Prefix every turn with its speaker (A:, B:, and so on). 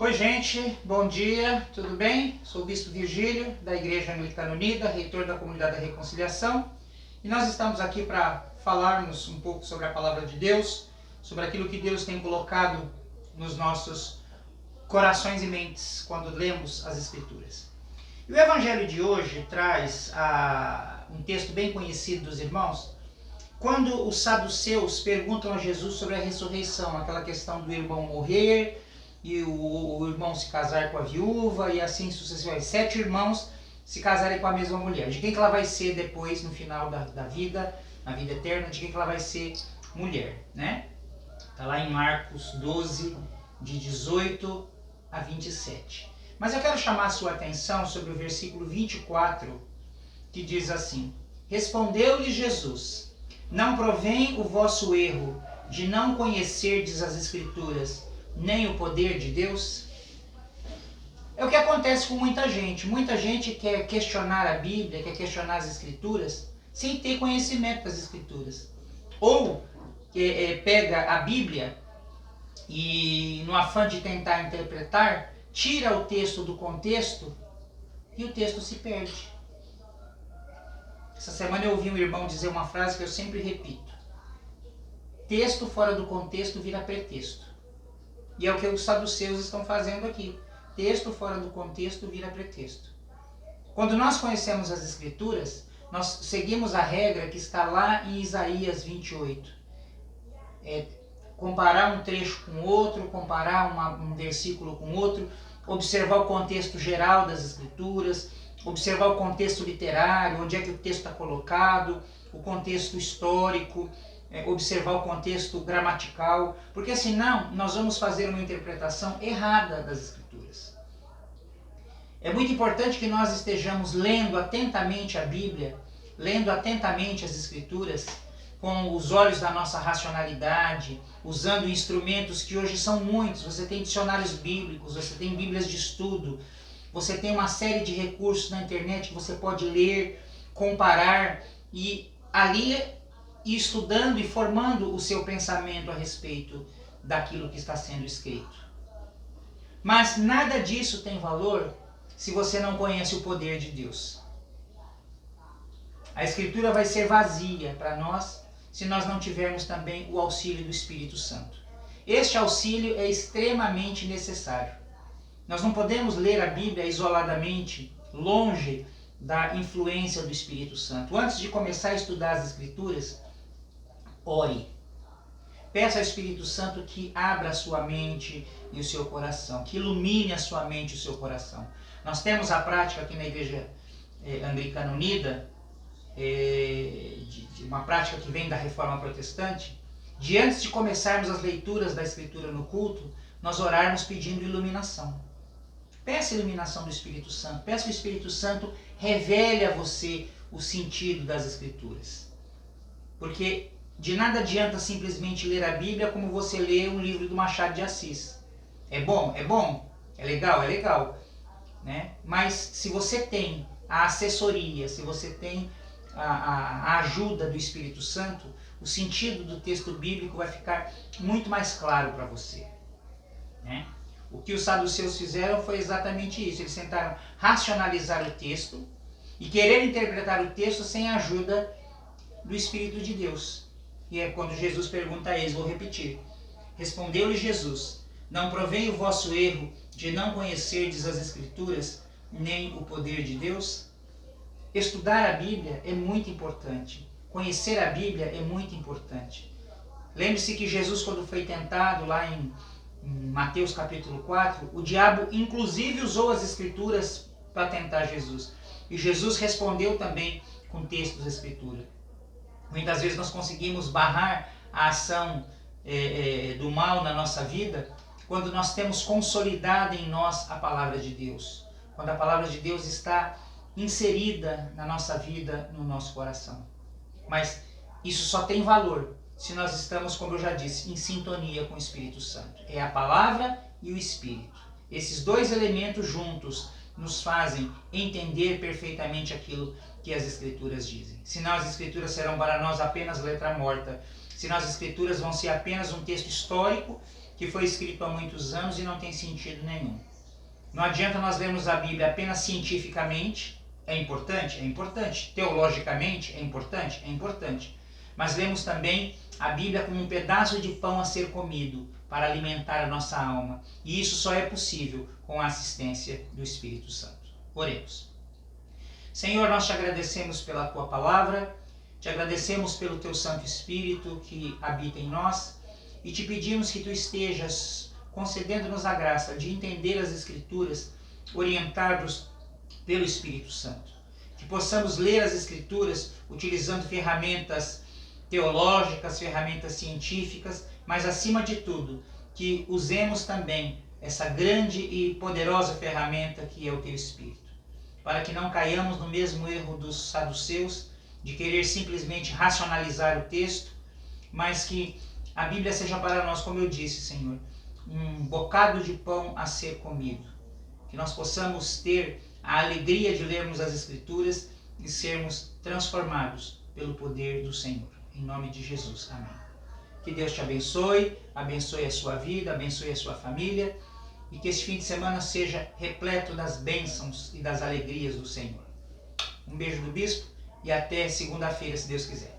A: Oi gente, bom dia, tudo bem? Sou o Bispo Virgílio, da Igreja Anglicana Unida, reitor da Comunidade da Reconciliação, e nós estamos aqui para falarmos um pouco sobre a Palavra de Deus, sobre aquilo que Deus tem colocado nos nossos corações e mentes quando lemos as Escrituras. E o Evangelho de hoje traz um texto bem conhecido dos irmãos, quando os saduceus perguntam a Jesus sobre a ressurreição, aquela questão do irmão morrer e o irmão se casar com a viúva e assim sucessivamente. 7 irmãos se casarem com a mesma mulher. De quem que ela vai ser depois, no final da vida, na vida eterna, de quem que ela vai ser mulher, né? Está lá em Marcos 12, de 18 a 27. Mas eu quero chamar a sua atenção sobre o versículo 24, que diz assim: Respondeu-lhe Jesus: Não provém o vosso erro de não conhecerdes as Escrituras, nem o poder de Deus? É o que acontece com muita gente. Muita gente quer questionar a Bíblia, quer questionar as Escrituras, sem ter conhecimento das Escrituras. Ou pega a Bíblia e, no afã de tentar interpretar, tira o texto do contexto e o texto se perde. Essa semana eu ouvi um irmão dizer uma frase que eu sempre repito: texto fora do contexto vira pretexto. E é o que os saduceus estão fazendo aqui. Texto fora do contexto vira pretexto. Quando nós conhecemos as Escrituras, nós seguimos a regra que está lá em Isaías 28. Comparar um trecho com outro, comparar um versículo com outro, observar o contexto geral das Escrituras, observar o contexto literário, onde é que o texto está colocado, o contexto histórico, observar o contexto gramatical, porque senão nós vamos fazer uma interpretação errada das Escrituras. É muito importante que nós estejamos lendo atentamente a Bíblia, lendo atentamente as Escrituras, com os olhos da nossa racionalidade, usando instrumentos que hoje são muitos. Você tem dicionários bíblicos, você tem bíblias de estudo, você tem uma série de recursos na internet que você pode ler, comparar e ali ir estudando e formando o seu pensamento a respeito daquilo que está sendo escrito. Mas nada disso tem valor se você não conhece o poder de Deus. A Escritura vai ser vazia para nós se nós não tivermos também o auxílio do Espírito Santo. Este auxílio é extremamente necessário. Nós não podemos ler a Bíblia isoladamente, longe da influência do Espírito Santo. Antes de começar a estudar as Escrituras, ore. Peça ao Espírito Santo que abra a sua mente e o seu coração, que ilumine a sua mente e o seu coração. Nós temos a prática aqui na Igreja Anglicana Unida, de uma prática que vem da Reforma Protestante, de antes de começarmos as leituras da Escritura no culto, nós orarmos pedindo iluminação. Peça a iluminação do Espírito Santo, peça que o Espírito Santo revele a você o sentido das Escrituras. Porque de nada adianta simplesmente ler a Bíblia como você lê um livro do Machado de Assis. É bom? É bom. É legal? É legal. Né? Mas se você tem a assessoria, se você tem a ajuda do Espírito Santo, o sentido do texto bíblico vai ficar muito mais claro para você. Né? O que os saduceus fizeram foi exatamente isso. Eles tentaram racionalizar o texto e querer interpretar o texto sem a ajuda do Espírito de Deus. E é quando Jesus pergunta a eles, vou repetir. Respondeu-lhe Jesus: Não provém o vosso erro de não conhecerdes as Escrituras, nem o poder de Deus? Estudar a Bíblia é muito importante. Conhecer a Bíblia é muito importante. Lembre-se que Jesus, quando foi tentado lá em Mateus capítulo 4, o diabo inclusive usou as Escrituras para tentar Jesus. E Jesus respondeu também com textos da Escritura. Muitas vezes nós conseguimos barrar a ação do mal na nossa vida quando nós temos consolidada em nós a palavra de Deus. Quando a palavra de Deus está inserida na nossa vida, no nosso coração. Mas isso só tem valor se nós estamos, como eu já disse, em sintonia com o Espírito Santo. É a palavra e o Espírito. Esses dois elementos juntos nos fazem entender perfeitamente aquilo que as Escrituras dizem. Senão as Escrituras serão para nós apenas letra morta. Senão as Escrituras vão ser apenas um texto histórico que foi escrito há muitos anos e não tem sentido nenhum. Não adianta nós lermos a Bíblia apenas cientificamente, é importante? É importante. Teologicamente, é importante? É importante. Mas lemos também a Bíblia como um pedaço de pão a ser comido para alimentar a nossa alma. E isso só é possível com a assistência do Espírito Santo. Oremos. Senhor, nós te agradecemos pela tua palavra, te agradecemos pelo teu Santo Espírito que habita em nós e te pedimos que tu estejas concedendo-nos a graça de entender as Escrituras, orientados pelo Espírito Santo. Que possamos ler as Escrituras utilizando ferramentas teológicas, ferramentas científicas, mas acima de tudo, que usemos também essa grande e poderosa ferramenta que é o teu Espírito, para que não caiamos no mesmo erro dos saduceus, de querer simplesmente racionalizar o texto, mas que a Bíblia seja para nós, como eu disse, Senhor, um bocado de pão a ser comido. Que nós possamos ter a alegria de lermos as Escrituras e sermos transformados pelo poder do Senhor. Em nome de Jesus. Amém. Que Deus te abençoe, abençoe a sua vida, abençoe a sua família e que este fim de semana seja repleto das bênçãos e das alegrias do Senhor. Um beijo do Bispo e até segunda-feira, se Deus quiser.